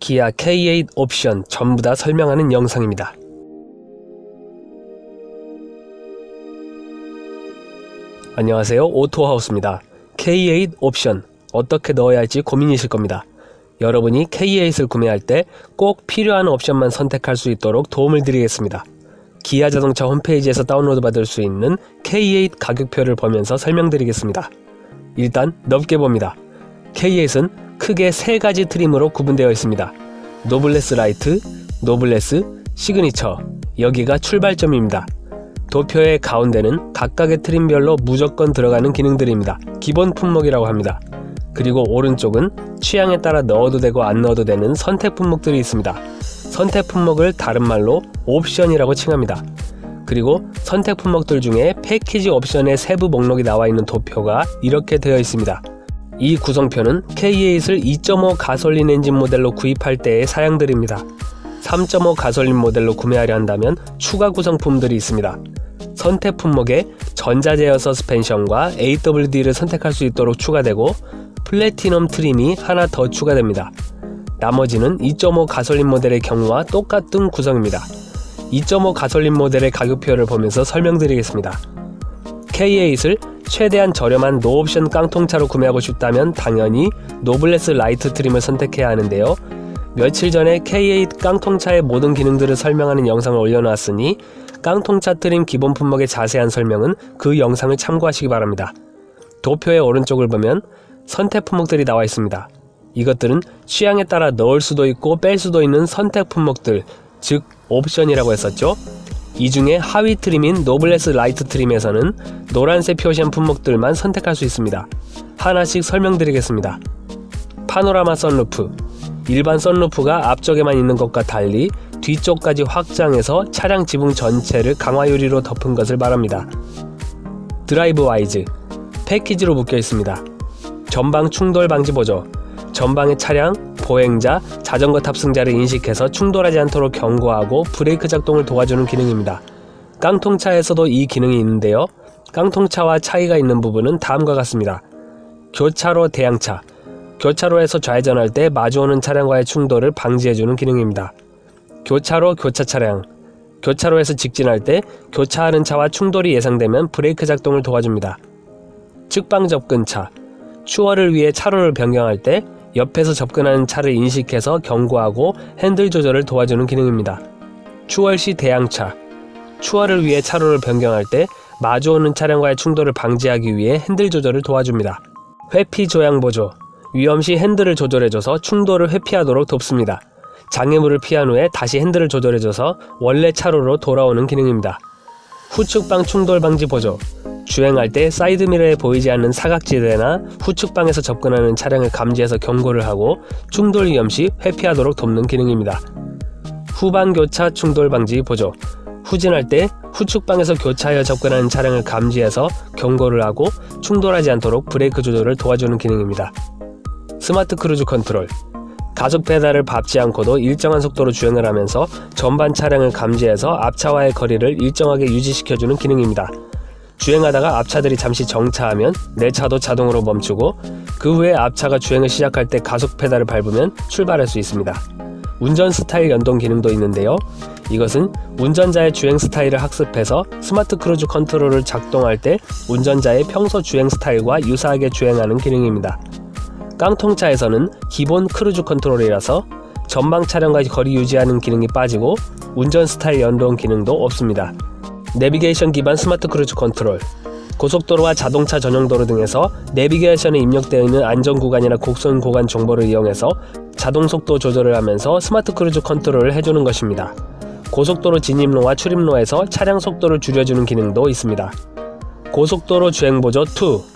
기아 K8 옵션 전부 다 설명하는 영상입니다. 안녕하세요, 오토하우스입니다. K8 옵션 어떻게 넣어야 할지 고민이실 겁니다. 여러분이 K8을 구매할 때 꼭 필요한 옵션만 선택할 수 있도록 도움을 드리겠습니다. 기아 자동차 홈페이지에서 다운로드 받을 수 있는 K8 가격표를 보면서 설명드리겠습니다. 일단 넓게 봅니다. K8은 크게 3가지 트림으로 구분되어 있습니다. 노블레스 라이트, 노블레스, 시그니처. 여기가 출발점입니다. 도표의 가운데는 각각의 트림별로 무조건 들어가는 기능들입니다. 기본 품목이라고 합니다. 그리고 오른쪽은 취향에 따라 넣어도 되고 안 넣어도 되는 선택 품목들이 있습니다. 선택 품목을 다른 말로 옵션이라고 칭합니다. 그리고 선택 품목들 중에 패키지 옵션의 세부 목록이 나와 있는 도표가 이렇게 되어 있습니다. 이 구성표는 K8을 2.5 가솔린 엔진 모델로 구입할 때의 사양들입니다. 3.5 가솔린 모델로 구매하려 한다면 추가 구성품들이 있습니다. 선택 품목에 전자제어 서스펜션과 AWD를 선택할 수 있도록 추가되고 플래티넘 트림이 하나 더 추가됩니다. 나머지는 2.5 가솔린 모델의 경우와 똑같은 구성입니다. 2.5 가솔린 모델의 가격표를 보면서 설명드리겠습니다. K8을 최대한 저렴한 노옵션 깡통차로 구매하고 싶다면 당연히 노블레스 라이트 트림을 선택해야 하는데요. 며칠 전에 K8 깡통차의 모든 기능들을 설명하는 영상을 올려놨으니 깡통차 트림 기본 품목의 자세한 설명은 그 영상을 참고하시기 바랍니다. 도표의 오른쪽을 보면 선택 품목들이 나와 있습니다. 이것들은 취향에 따라 넣을 수도 있고 뺄 수도 있는 선택 품목들, 즉 옵션이라고 했었죠. 이 중에 하위 트림인 노블레스 라이트 트림에서는 노란색 표시한 품목들만 선택할 수 있습니다. 하나씩 설명드리겠습니다. 파노라마 선루프. 일반 선루프가 앞쪽에만 있는 것과 달리 뒤쪽까지 확장해서 차량 지붕 전체를 강화 유리로 덮은 것을 말합니다. 드라이브 와이즈. 패키지로 묶여 있습니다. 전방 충돌 방지 보조. 전방의 차량, 보행자, 자전거 탑승자를 인식해서 충돌하지 않도록 경고하고 브레이크 작동을 도와주는 기능입니다. 깡통차에서도 이 기능이 있는데요. 깡통차와 차이가 있는 부분은 다음과 같습니다. 교차로 대항차. 교차로에서 좌회전할 때 마주오는 차량과의 충돌을 방지해주는 기능입니다. 교차로 교차 차량. 교차로에서 직진할 때 교차하는 차와 충돌이 예상되면 브레이크 작동을 도와줍니다. 측방 접근차. 추월을 위해 차로를 변경할 때 옆에서 접근하는 차를 인식해서 경고하고 핸들 조절을 도와주는 기능입니다. 추월 시 대항차. 추월을 위해 차로를 변경할 때 마주오는 차량과의 충돌을 방지하기 위해 핸들 조절을 도와줍니다. 회피 조향 보조. 위험 시 핸들을 조절해줘서 충돌을 회피하도록 돕습니다. 장애물을 피한 후에 다시 핸들을 조절해줘서 원래 차로로 돌아오는 기능입니다. 후측방 충돌 방지 보조. 주행할 때 사이드미러에 보이지 않는 사각지대나 후측방에서 접근하는 차량을 감지해서 경고를 하고 충돌 위험 시 회피하도록 돕는 기능입니다. 후방 교차 충돌 방지 보조. 후진할 때 후측방에서 교차하여 접근하는 차량을 감지해서 경고를 하고 충돌하지 않도록 브레이크 조절을 도와주는 기능입니다. 스마트 크루즈 컨트롤. 가속 페달을 밟지 않고도 일정한 속도로 주행을 하면서 전반 차량을 감지해서 앞차와의 거리를 일정하게 유지시켜주는 기능입니다. 주행하다가 앞차들이 잠시 정차하면 내 차도 자동으로 멈추고 그 후에 앞차가 주행을 시작할 때 가속 페달을 밟으면 출발할 수 있습니다. 운전 스타일 연동 기능도 있는데요. 이것은 운전자의 주행 스타일을 학습해서 스마트 크루즈 컨트롤을 작동할 때 운전자의 평소 주행 스타일과 유사하게 주행하는 기능입니다. 깡통차에서는 기본 크루즈 컨트롤이라서 전방 차량과 거리 유지하는 기능이 빠지고 운전 스타일 연동 기능도 없습니다. 내비게이션 기반 스마트 크루즈 컨트롤. 고속도로와 자동차 전용도로 등에서 내비게이션에 입력되어 있는 안전구간이나 곡선 구간 정보를 이용해서 자동 속도 조절을 하면서 스마트 크루즈 컨트롤을 해주는 것입니다. 고속도로 진입로와 출입로에서 차량 속도를 줄여주는 기능도 있습니다. 고속도로 주행보조 2.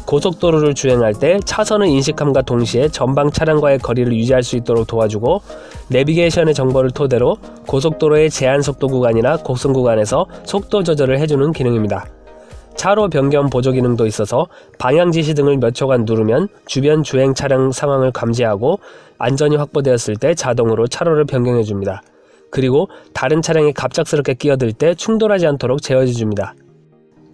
고속도로를 주행할 때 차선을 인식함과 동시에 전방 차량과의 거리를 유지할 수 있도록 도와주고 내비게이션의 정보를 토대로 고속도로의 제한 속도 구간이나 곡선 구간에서 속도 조절을 해주는 기능입니다. 차로 변경 보조 기능도 있어서 방향 지시 등을 몇 초간 누르면 주변 주행 차량 상황을 감지하고 안전이 확보되었을 때 자동으로 차로를 변경해 줍니다. 그리고 다른 차량이 갑작스럽게 끼어들 때 충돌하지 않도록 제어해 줍니다.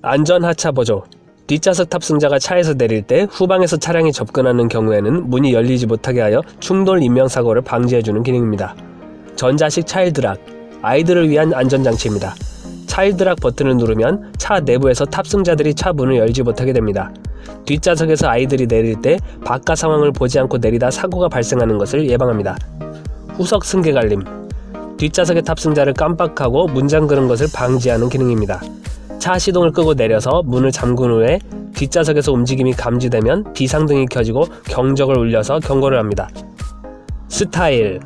안전 하차 보조. 뒷좌석 탑승자가 차에서 내릴 때 후방에서 차량이 접근하는 경우에는 문이 열리지 못하게 하여 충돌 인명사고를 방지해주는 기능입니다. 전자식 차일드락, 아이들을 위한 안전장치입니다. 차일드락 버튼을 누르면 차 내부에서 탑승자들이 차 문을 열지 못하게 됩니다. 뒷좌석에서 아이들이 내릴 때 바깥 상황을 보지 않고 내리다 사고가 발생하는 것을 예방합니다. 후석 승객알림, 뒷좌석의 탑승자를 깜빡하고 문 잠그는 것을 방지하는 기능입니다. 차 시동을 끄고 내려서 문을 잠근 후에 뒷좌석에서 움직임이 감지되면 비상등이 켜지고 경적을 울려서 경고를 합니다. 스타일,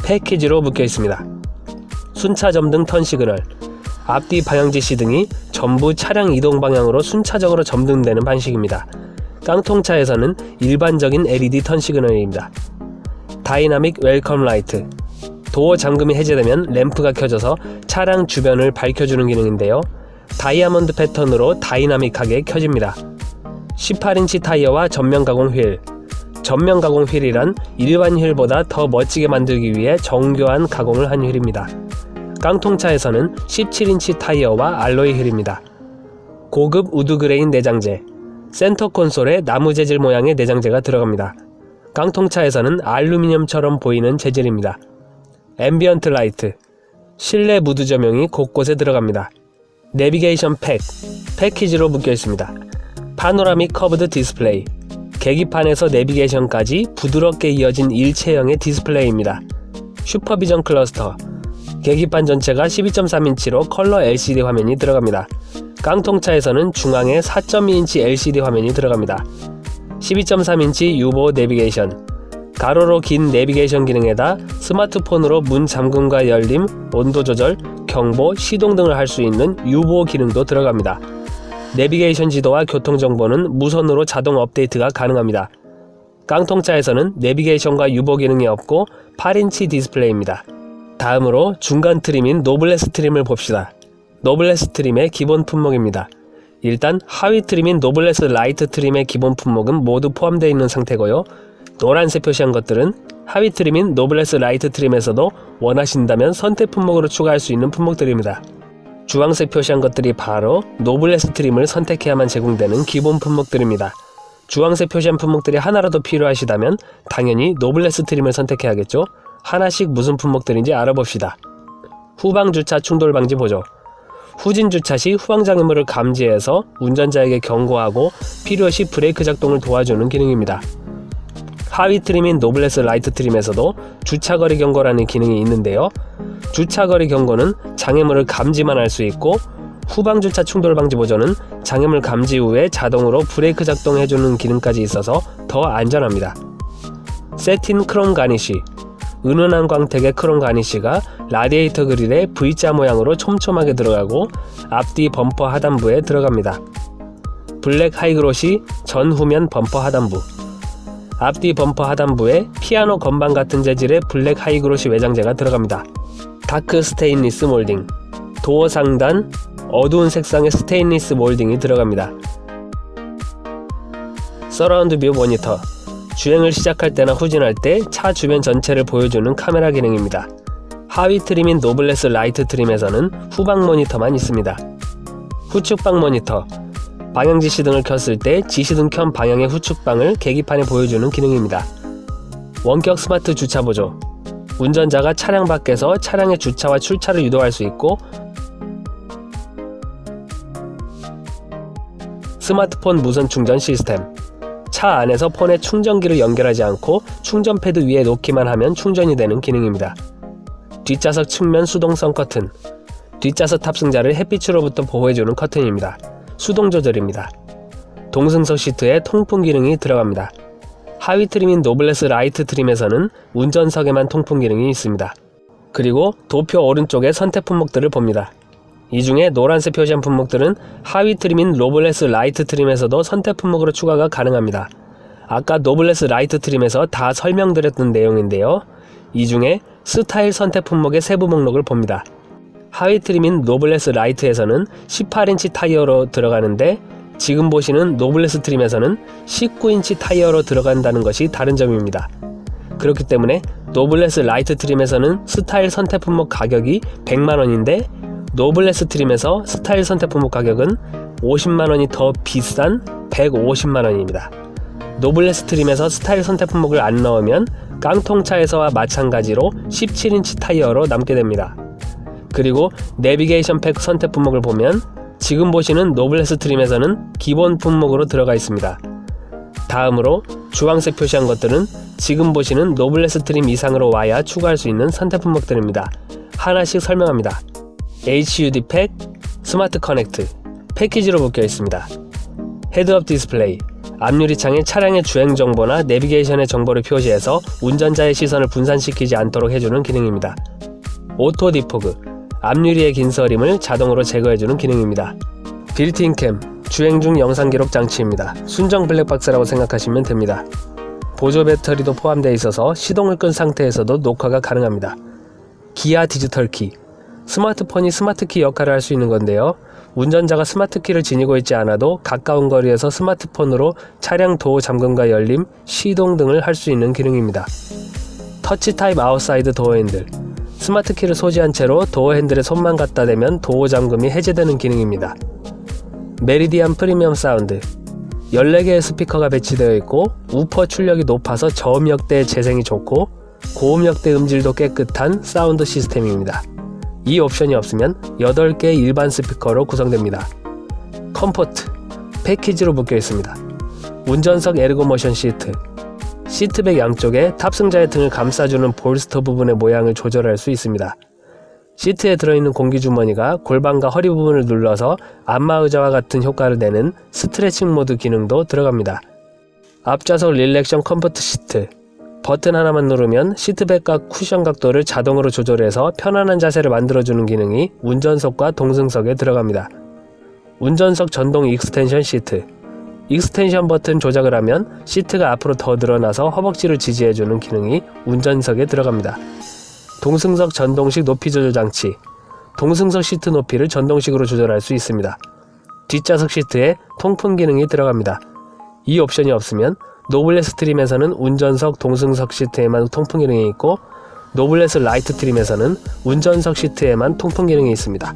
패키지로 묶여 있습니다. 순차점등 턴시그널, 앞뒤 방향지 시등이 전부 차량 이동 방향으로 순차적으로 점등되는 방식입니다. 깡통차에서는 일반적인 LED 턴시그널입니다. 다이나믹 웰컴 라이트, 도어 잠금이 해제되면 램프가 켜져서 차량 주변을 밝혀주는 기능인데요. 다이아몬드 패턴으로 다이나믹하게 켜집니다. 18인치 타이어와 전면 가공 휠, 전면 가공 휠이란 일반 휠보다 더 멋지게 만들기 위해 정교한 가공을 한 휠입니다. 깡통차에서는 17인치 타이어와 알로이 휠입니다. 고급 우드그레인 내장재, 센터 콘솔에 나무 재질 모양의 내장재가 들어갑니다. 깡통차에서는 알루미늄처럼 보이는 재질입니다. 앰비언트 라이트, 실내 무드 조명이 곳곳에 들어갑니다. 내비게이션 팩, 패키지로 묶여 있습니다. 파노라믹 커브드 디스플레이, 계기판에서 내비게이션까지 부드럽게 이어진 일체형의 디스플레이입니다. 슈퍼비전 클러스터, 계기판 전체가 12.3인치로 컬러 LCD 화면이 들어갑니다. 깡통차에서는 중앙에 4.2인치 LCD 화면이 들어갑니다. 12.3인치 유보 내비게이션, 가로로 긴 내비게이션 기능에다 스마트폰으로 문 잠금과 열림, 온도 조절, 경보, 시동 등을 할 수 있는 유보 기능도 들어갑니다. 내비게이션 지도와 교통정보는 무선으로 자동 업데이트가 가능합니다. 깡통차에서는 내비게이션과 유보 기능이 없고 8인치 디스플레이입니다. 다음으로 중간 트림인 노블레스 트림을 봅시다. 노블레스 트림의 기본 품목입니다. 일단 하위 트림인 노블레스 라이트 트림의 기본 품목은 모두 포함되어 있는 상태고요. 노란색 표시한 것들은 하위 트림인 노블레스 라이트 트림에서도 원하신다면 선택 품목으로 추가할 수 있는 품목들입니다. 주황색 표시한 것들이 바로 노블레스 트림을 선택해야만 제공되는 기본 품목들입니다. 주황색 표시한 품목들이 하나라도 필요하시다면 당연히 노블레스 트림을 선택해야겠죠. 하나씩 무슨 품목들인지 알아봅시다. 후방 주차 충돌 방지 보조, 후진 주차 시 후방 장애물을 감지해서 운전자에게 경고하고 필요시 브레이크 작동을 도와주는 기능입니다. 하위 트림인 노블레스 라이트 트림에서도 주차거리 경고라는 기능이 있는데요. 주차거리 경고는 장애물을 감지만 할 수 있고, 후방 주차 충돌 방지 보조는 장애물 감지 후에 자동으로 브레이크 작동해주는 기능까지 있어서 더 안전합니다. 세틴 크롬 가니쉬, 은은한 광택의 크롬 가니쉬가 라디에이터 그릴에 V자 모양으로 촘촘하게 들어가고 앞뒤 범퍼 하단부에 들어갑니다. 블랙 하이그로시 전후면 범퍼 하단부, 앞뒤 범퍼 하단부에 피아노 건반 같은 재질의 블랙 하이그로시 외장재가 들어갑니다. 다크 스테인리스 몰딩, 도어 상단 어두운 색상의 스테인리스 몰딩이 들어갑니다. 서라운드 뷰 모니터, 주행을 시작할 때나 후진할 때 차 주변 전체를 보여주는 카메라 기능입니다. 하위 트림인 노블레스 라이트 트림에서는 후방 모니터만 있습니다. 후측방 모니터, 방향 지시등을 켰을 때 지시등 켠 방향의 후측방을 계기판에 보여주는 기능입니다. 원격 스마트 주차 보조, 운전자가 차량 밖에서 차량의 주차와 출차를 유도할 수 있고, 스마트폰 무선 충전 시스템, 차 안에서 폰에 충전기를 연결하지 않고 충전 패드 위에 놓기만 하면 충전이 되는 기능입니다. 뒷좌석 측면 수동성 커튼, 뒷좌석 탑승자를 햇빛으로부터 보호해주는 커튼입니다. 수동 조절입니다. 동승석 시트에 통풍 기능이 들어갑니다. 하위 트림인 노블레스 라이트 트림에서는 운전석에만 통풍 기능이 있습니다. 그리고 도표 오른쪽에 선택 품목들을 봅니다. 이 중에 노란색 표시한 품목들은 하위 트림인 노블레스 라이트 트림에서도 선택 품목으로 추가가 가능합니다. 아까 노블레스 라이트 트림에서 다 설명드렸던 내용인데요. 이 중에 스타일 선택 품목의 세부 목록을 봅니다. 하위 트림인 노블레스 라이트에서는 18인치 타이어로 들어가는데, 지금 보시는 노블레스 트림에서는 19인치 타이어로 들어간다는 것이 다른 점입니다. 그렇기 때문에 노블레스 라이트 트림에서는 스타일 선택 품목 가격이 100만원인데 노블레스 트림에서 스타일 선택 품목 가격은 50만원이 더 비싼 150만원입니다. 노블레스 트림에서 스타일 선택 품목을 안 넣으면 깡통차에서와 마찬가지로 17인치 타이어로 남게 됩니다. 그리고 내비게이션 팩 선택 품목을 보면 지금 보시는 노블레스 트림에서는 기본 품목으로 들어가 있습니다. 다음으로 주황색 표시한 것들은 지금 보시는 노블레스 트림 이상으로 와야 추가할 수 있는 선택 품목들입니다. 하나씩 설명합니다. HUD 팩, 스마트 커넥트, 패키지로 묶여 있습니다. 헤드업 디스플레이, 앞유리창에 차량의 주행 정보나 내비게이션의 정보를 표시해서 운전자의 시선을 분산시키지 않도록 해주는 기능입니다. 오토 디포그, 앞유리의 긴서림을 자동으로 제거해주는 기능입니다. 빌트인 캠, 주행 중 영상 기록 장치입니다. 순정 블랙박스라고 생각하시면 됩니다. 보조 배터리도 포함되어 있어서 시동을 끈 상태에서도 녹화가 가능합니다. 기아 디지털 키, 스마트폰이 스마트키 역할을 할 수 있는 건데요. 운전자가 스마트키를 지니고 있지 않아도 가까운 거리에서 스마트폰으로 차량 도어 잠금과 열림, 시동 등을 할 수 있는 기능입니다. 터치 타입 아웃사이드 도어 핸들, 스마트키를 소지한 채로 도어 핸들에 손만 갖다 대면 도어 잠금이 해제되는 기능입니다. 메리디안 프리미엄 사운드, 14개의 스피커가 배치되어 있고 우퍼 출력이 높아서 저음역대 재생이 좋고 고음역대 음질도 깨끗한 사운드 시스템입니다. 이 옵션이 없으면 8개의 일반 스피커로 구성됩니다. 컴포트, 패키지로 묶여 있습니다. 운전석 에르고모션 시트, 시트백 양쪽에 탑승자의 등을 감싸주는 볼스터 부분의 모양을 조절할 수 있습니다. 시트에 들어있는 공기주머니가 골반과 허리 부분을 눌러서 안마의자와 같은 효과를 내는 스트레칭 모드 기능도 들어갑니다. 앞좌석 릴렉션 컴포트 시트, 버튼 하나만 누르면 시트백과 쿠션 각도를 자동으로 조절해서 편안한 자세를 만들어주는 기능이 운전석과 동승석에 들어갑니다. 운전석 전동 익스텐션 시트, 익스텐션 버튼 조작을 하면 시트가 앞으로 더 늘어나서 허벅지를 지지해주는 기능이 운전석에 들어갑니다. 동승석 전동식 높이 조절 장치, 동승석 시트 높이를 전동식으로 조절할 수 있습니다. 뒷좌석 시트에 통풍 기능이 들어갑니다. 이 옵션이 없으면 노블레스 트림에서는 운전석 동승석 시트에만 통풍 기능이 있고 노블레스 라이트 트림에서는 운전석 시트에만 통풍 기능이 있습니다.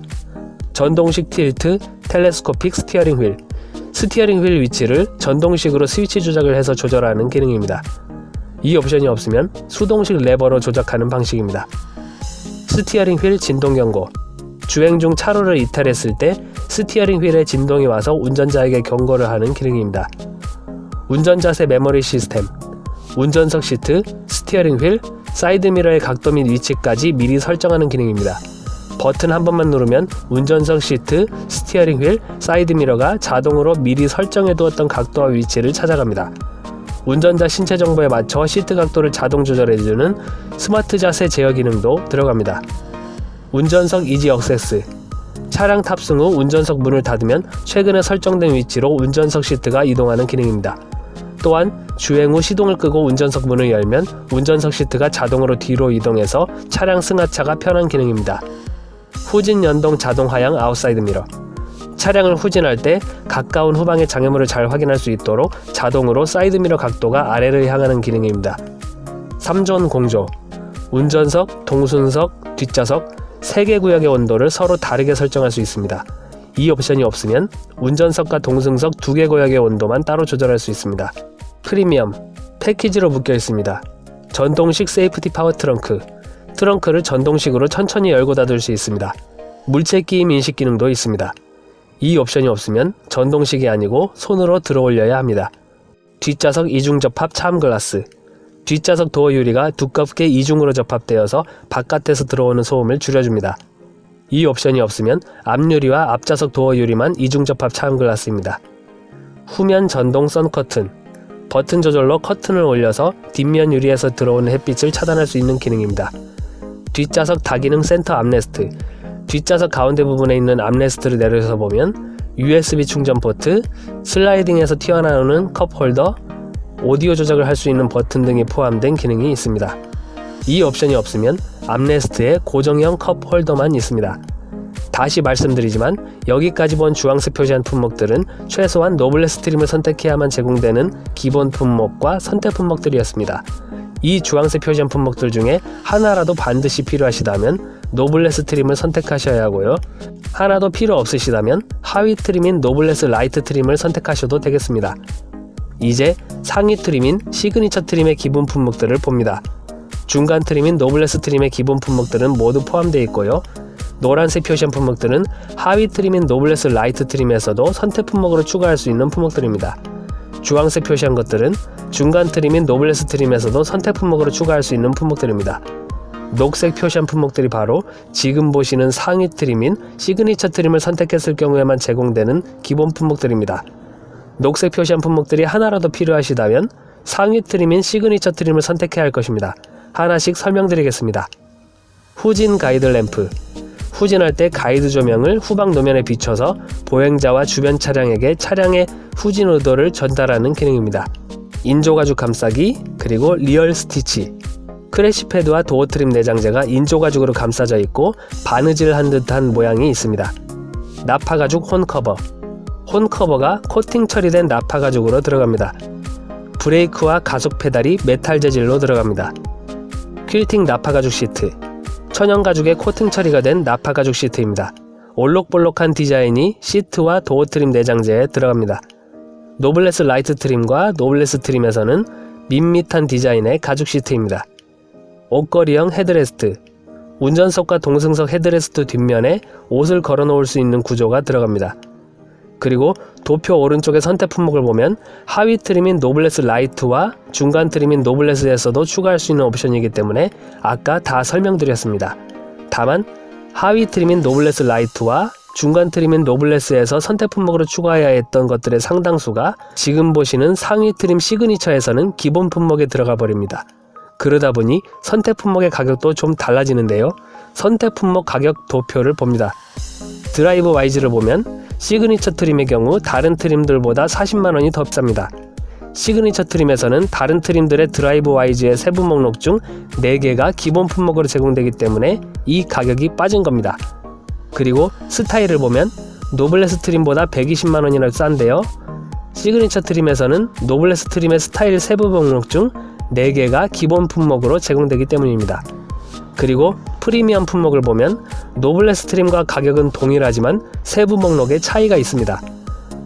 전동식 틸트, 텔레스코픽 스티어링 휠, 스티어링 휠 위치를 전동식으로 스위치 조작을 해서 조절하는 기능입니다. 이 옵션이 없으면 수동식 레버로 조작하는 방식입니다. 스티어링 휠 진동 경고, 주행 중 차로를 이탈했을 때 스티어링 휠에 진동이 와서 운전자에게 경고를 하는 기능입니다. 운전자세 메모리 시스템, 운전석 시트, 스티어링 휠, 사이드미러의 각도 및 위치까지 미리 설정하는 기능입니다. 버튼 한 번만 누르면 운전석 시트, 스티어링 휠, 사이드미러가 자동으로 미리 설정해 두었던 각도와 위치를 찾아갑니다. 운전자 신체 정보에 맞춰 시트 각도를 자동 조절해주는 스마트 자세 제어 기능도 들어갑니다. 운전석 이지 액세스, 차량 탑승 후 운전석 문을 닫으면 최근에 설정된 위치로 운전석 시트가 이동하는 기능입니다. 또한 주행 후 시동을 끄고 운전석 문을 열면 운전석 시트가 자동으로 뒤로 이동해서 차량 승하차가 편한 기능입니다. 후진 연동 자동 하향 아웃사이드 미러, 차량을 후진할 때 가까운 후방의 장애물을 잘 확인할 수 있도록 자동으로 사이드미러 각도가 아래를 향하는 기능입니다. 3존 공조, 운전석, 동순석, 뒷좌석 3개 구역의 온도를 서로 다르게 설정할 수 있습니다. 이 옵션이 없으면 운전석과 동승석 2개 구역의 온도만 따로 조절할 수 있습니다. 프리미엄, 패키지로 묶여 있습니다. 전동식 세이프티 파워 트렁크, 트렁크를 전동식으로 천천히 열고 닫을 수 있습니다. 물체 끼임 인식 기능도 있습니다. 이 옵션이 없으면 전동식이 아니고 손으로 들어 올려야 합니다. 뒷좌석 이중 접합 차음 글라스, 뒷좌석 도어 유리가 두껍게 이중으로 접합되어서 바깥에서 들어오는 소음을 줄여줍니다. 이 옵션이 없으면 앞유리와 앞좌석 도어 유리만 이중 접합 차음 글라스입니다. 후면 전동 선 커튼, 버튼 조절로 커튼을 올려서 뒷면 유리에서 들어오는 햇빛을 차단할 수 있는 기능입니다. 뒷좌석 다기능 센터 암레스트, 뒷좌석 가운데 부분에 있는 암레스트를 내려서 보면 USB 충전 포트, 슬라이딩에서 튀어나오는 컵홀더, 오디오 조작을 할 수 있는 버튼 등이 포함된 기능이 있습니다. 이 옵션이 없으면 암레스트에 고정형 컵홀더만 있습니다. 다시 말씀드리지만 여기까지 본 주황색 표시한 품목들은 최소한 노블레스 트림을 선택해야만 제공되는 기본 품목과 선택 품목들이었습니다. 이 주황색 표시한 품목들 중에 하나라도 반드시 필요하시다면 노블레스 트림을 선택하셔야 하고요. 하나도 필요 없으시다면 하위 트림인 노블레스 라이트 트림을 선택하셔도 되겠습니다. 이제 상위 트림인 시그니처 트림의 기본 품목들을 봅니다. 중간 트림인 노블레스 트림의 기본 품목들은 모두 포함되어 있고요. 노란색 표시한 품목들은 하위 트림인 노블레스 라이트 트림에서도 선택 품목으로 추가할 수 있는 품목들입니다. 주황색 표시한 것들은 중간 트림인 노블레스 트림에서도 선택 품목으로 추가할 수 있는 품목들입니다. 녹색 표시한 품목들이 바로 지금 보시는 상위 트림인 시그니처 트림을 선택했을 경우에만 제공되는 기본 품목들입니다. 녹색 표시한 품목들이 하나라도 필요하시다면 상위 트림인 시그니처 트림을 선택해야 할 것입니다. 하나씩 설명드리겠습니다. 후진 가이드 램프. 후진할 때 가이드 조명을 후방 노면에 비춰서 보행자와 주변 차량에게 차량의 후진 의도를 전달하는 기능입니다. 인조가죽 감싸기, 그리고 리얼 스티치. 크래시 패드와 도어 트림 내장재가 인조가죽으로 감싸져 있고 바느질을 한 듯한 모양이 있습니다. 나파가죽 홈커버. 홈커버가 코팅 처리된 나파가죽으로 들어갑니다. 브레이크와 가속 페달이 메탈 재질로 들어갑니다. 퀼팅 나파가죽 시트. 천연가죽에 코팅 처리가 된 나파가죽 시트입니다. 올록볼록한 디자인이 시트와 도어 트림 내장재에 들어갑니다. 노블레스 라이트 트림과 노블레스 트림에서는 밋밋한 디자인의 가죽 시트입니다. 옷걸이형 헤드레스트. 운전석과 동승석 헤드레스트 뒷면에 옷을 걸어 놓을 수 있는 구조가 들어갑니다. 그리고 도표 오른쪽의 선택 품목을 보면 하위 트림인 노블레스 라이트와 중간 트림인 노블레스에서도 추가할 수 있는 옵션이기 때문에 아까 다 설명드렸습니다. 다만 하위 트림인 노블레스 라이트와 중간 트림인 노블레스에서 선택 품목으로 추가해야 했던 것들의 상당수가 지금 보시는 상위 트림 시그니처에서는 기본 품목에 들어가 버립니다. 그러다 보니 선택 품목의 가격도 좀 달라지는데요. 선택 품목 가격 도표를 봅니다. 드라이브 와이즈를 보면 시그니처 트림의 경우 다른 트림들보다 40만원이 더 쌉니다. 시그니처 트림에서는 다른 트림들의 드라이브 와이즈의 세부 목록 중 4개가 기본 품목으로 제공되기 때문에 이 가격이 빠진 겁니다. 그리고 스타일을 보면 노블레스 트림보다 120만원이나 싼데요. 시그니처 트림에서는 노블레스 트림의 스타일 세부 목록 중 4개가 기본 품목으로 제공되기 때문입니다. 그리고 프리미엄 품목을 보면 노블레스 트림과 가격은 동일하지만 세부 목록에 차이가 있습니다.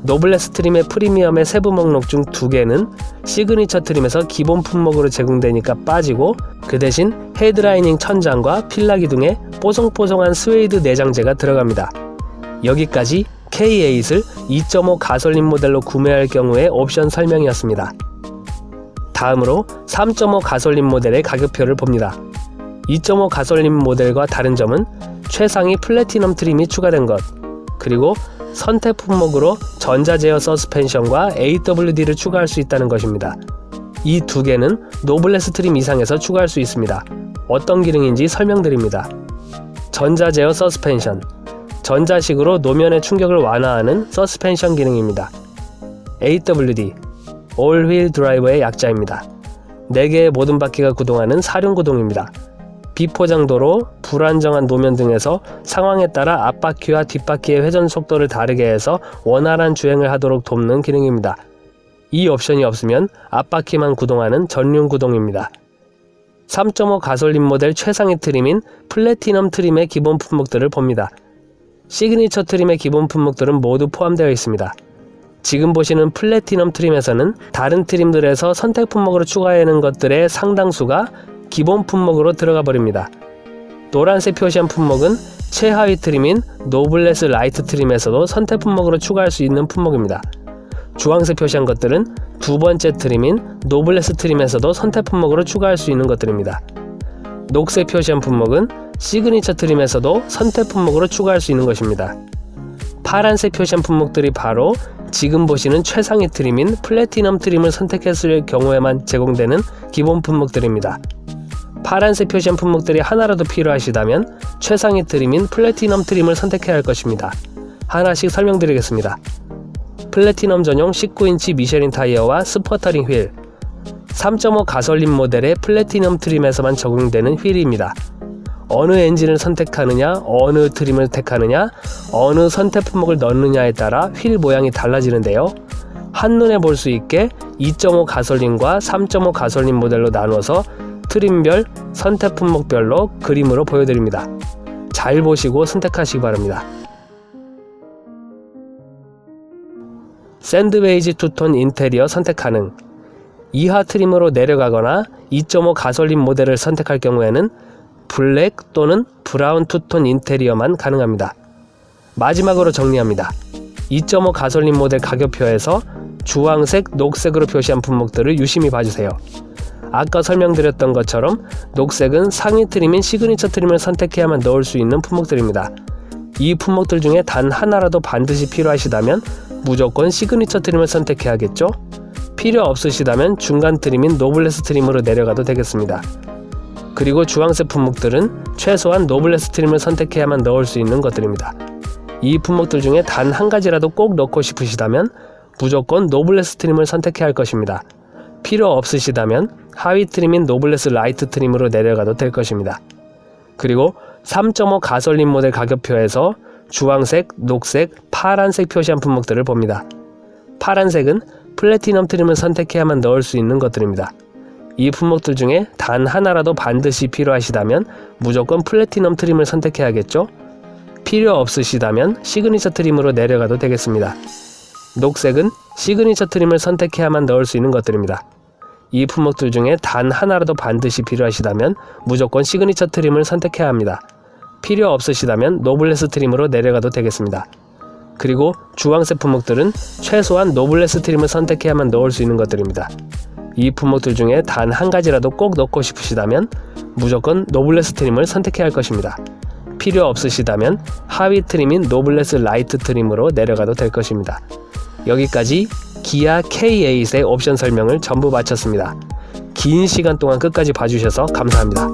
노블레스 트림의 프리미엄의 세부 목록 중 2개는 시그니처 트림에서 기본 품목으로 제공되니까 빠지고 그 대신 헤드라이닝 천장과 필라기 등의 뽀송뽀송한 스웨이드 내장재가 들어갑니다. 여기까지 K8을 2.5 가솔린 모델로 구매할 경우의 옵션 설명이었습니다. 다음으로 3.5 가솔린 모델의 가격표를 봅니다. 2.5 가솔린 모델과 다른 점은 최상위 플래티넘 트림이 추가된 것, 그리고 선택 품목으로 전자 제어 서스펜션과 AWD를 추가할 수 있다는 것입니다. 이 2개는 노블레스 트림 이상에서 추가할 수 있습니다. 어떤 기능인지 설명드립니다. 전자 제어 서스펜션. 전자식으로 노면의 충격을 완화하는 서스펜션 기능입니다. AWD. All Wheel Drive의 약자입니다. 4개의 모든 바퀴가 구동하는 사륜 구동입니다. 비포장도로, 불안정한 노면 등에서 상황에 따라 앞바퀴와 뒷바퀴의 회전 속도를 다르게 해서 원활한 주행을 하도록 돕는 기능입니다. 이 옵션이 없으면 앞바퀴만 구동하는 전륜 구동입니다. 3.5 가솔린 모델 최상위 트림인 플래티넘 트림의 기본 품목들을 봅니다. 시그니처 트림의 기본 품목들은 모두 포함되어 있습니다. 지금 보시는 플래티넘 트림에서는 다른 트림들에서 선택 품목으로 추가하는 것들의 상당수가 기본 품목으로 들어가 버립니다. 노란색 표시한 품목은 최하위 트림인 노블레스 라이트 트림에서도 선택 품목으로 추가할 수 있는 품목입니다. 주황색 표시한 것들은 두 번째 트림인 노블레스 트림에서도 선택 품목으로 추가할 수 있는 것들입니다. 녹색 표시한 품목은 시그니처 트림에서도 선택 품목으로 추가할 수 있는 것입니다. 파란색 표시한 품목들이 바로 지금 보시는 최상위 트림인 플래티넘 트림을 선택했을 경우에만 제공되는 기본 품목들입니다. 파란색 표시한 품목들이 하나라도 필요하시다면 최상위 트림인 플래티넘 트림을 선택해야 할 것입니다. 하나씩 설명드리겠습니다. 플래티넘 전용 19인치 미쉐린 타이어와 스퍼터링 휠. 3.5 가솔린 모델의 플래티넘 트림에서만 적용되는 휠입니다. 어느 엔진을 선택하느냐, 어느 트림을 택하느냐, 어느 선택 품목을 넣느냐에 따라 휠 모양이 달라지는데요. 한눈에 볼 수 있게 2.5 가솔린과 3.5 가솔린 모델로 나누어서 트림별, 선택 품목별로 그림으로 보여드립니다. 잘 보시고 선택하시기 바랍니다. 샌드베이지 투톤 인테리어 선택 가능. 이하 트림으로 내려가거나 2.5 가솔린 모델을 선택할 경우에는 블랙 또는 브라운 투톤 인테리어만 가능합니다. 마지막으로 정리합니다. 2.5 가솔린 모델 가격표에서 주황색, 녹색으로 표시한 품목들을 유심히 봐주세요. 아까 설명드렸던 것처럼 녹색은 상위 트림인 시그니처 트림을 선택해야만 넣을 수 있는 품목들입니다. 이 품목들 중에 단 하나라도 반드시 필요하시다면 무조건 시그니처 트림을 선택해야겠죠? 필요 없으시다면 중간 트림인 노블레스 트림으로 내려가도 되겠습니다. 그리고 주황색 품목들은 최소한 노블레스 트림을 선택해야만 넣을 수 있는 것들입니다. 이 품목들 중에 단 한 가지라도 꼭 넣고 싶으시다면 무조건 노블레스 트림을 선택해야 할 것입니다. 필요 없으시다면 하위 트림인 노블레스 라이트 트림으로 내려가도 될 것입니다. 그리고 3.5 가솔린 모델 가격표에서 주황색, 녹색, 파란색 표시한 품목들을 봅니다. 파란색은 플래티넘 트림을 선택해야만 넣을 수 있는 것들입니다. 이 품목들 중에 단 하나라도 반드시 필요하시다면 무조건 플래티넘 트림을 선택해야겠죠? 필요 없으시다면 시그니처 트림으로 내려가도 되겠습니다. 녹색은 시그니처 트림을 선택해야만 넣을 수 있는 것들입니다. 이 품목들 중에 단 하나라도 반드시 필요하시다면 무조건 시그니처 트림을 선택해야 합니다. 필요 없으시다면 노블레스 트림으로 내려가도 되겠습니다. 그리고 주황색 품목들은 최소한 노블레스 트림을 선택해야만 넣을 수 있는 것들입니다. 이 품목들 중에 단 한 가지라도 꼭 넣고 싶으시다면 무조건 노블레스 트림을 선택해야 할 것입니다. 필요 없으시다면 하위 트림인 노블레스 라이트 트림으로 내려가도 될 것입니다. 여기까지 기아 K8의 옵션 설명을 전부 마쳤습니다. 긴 시간 동안 끝까지 봐주셔서 감사합니다.